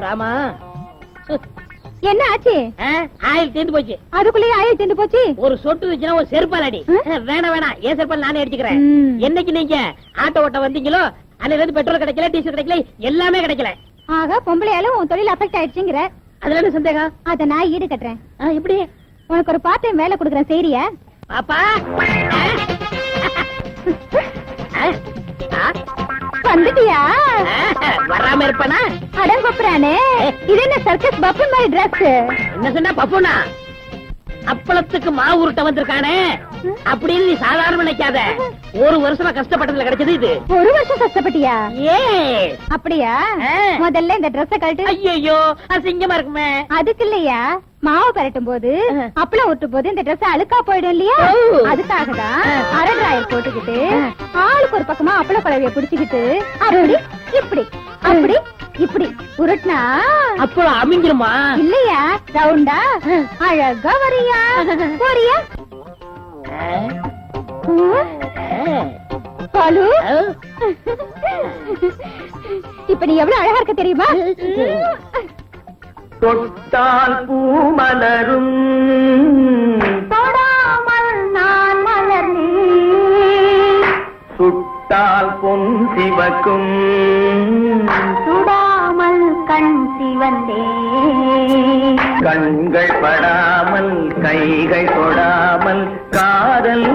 ராமா. என்ன ஆச்சு? ஆயில் தீர்ந்து போச்சு. அதுக்குள்ளேயே ஆயில் தீர்ந்து போச்சு. ஒரு சொட்டு வச்சுனா ஒரு செருப்பால் அடி. வேணாம் ஏன் செருப்பால் நானே அடிச்சுக்கிறேன். என்னைக்கு நீங்க ஆட்டோ ஓட்ட வந்தீங்களோ அதுல இருந்து பெட்ரோல் கிடைக்கல, டீசல் கிடைக்கல, எல்லாமே கிடைக்கல. ஆக பொம்பளையாலும் உன் தொழில் அஃபெக்ட் ஆயிடுச்சுங்கிற. அதுல என்ன சந்தேகம்? அத நான் ஈடு கட்டுறேன். எப்படி? உனக்கு ஒரு பார்ட் டைம் வேலை கொடுக்குறேன், சரியா? பாப்பா வந்துட்டியா? வராம இருப்பானா? அடங்கொப்புறானே, இது என்ன சர்க்கஸ் பப்பு மாதிரி டிரஸ்? என்ன சொன்னா பப்புனா? அப்பளத்துக்கு மாவு உருட்ட வந்திருக்கானே அப்படின்னு நீ சாதாரண நினைக்காத. ஒரு வருஷமா கஷ்டப்பட்டதுல கிடைச்சது இது. ஒரு வருஷம் கஷ்டப்பட்டியா? ஏ அப்படியா? முதல்ல இந்த டிரஸ் கழட்டு. ஐயோ அசிங்கமா இருக்குமே. அதுக்கு இல்லையா, மாவு பரட்டும் போது அப்பளம் ஊட்டும் போது இந்த டிரஸ் அழுக்கா போயிடும் இல்லையா? அதுக்காக தான் அரை டிராயர் போட்டுக்கிட்டு ஆளுக்கு ஒரு பக்கமா அப்பள குழவைய புடிச்சுக்கிட்டு அப்படி இப்படி அப்படி இப்படி உருட்டினா அப்பளம் அமைஞ்சிருமா? இல்லையா, ரவுண்டா அழகா வரியா போறியா? பாலு, இப்ப நீ எவ்வளவு அழகா இருக்க தெரியுமா? தொட்டால் பூ மலரும், தொடாமல் நான் மலர்ந்தே, சுட்டால் பொன் சிவக்கும், சுடாமல் கண் சிவந்தே, கண்கள் படாமல் கைகள் தொடாமல் காதல்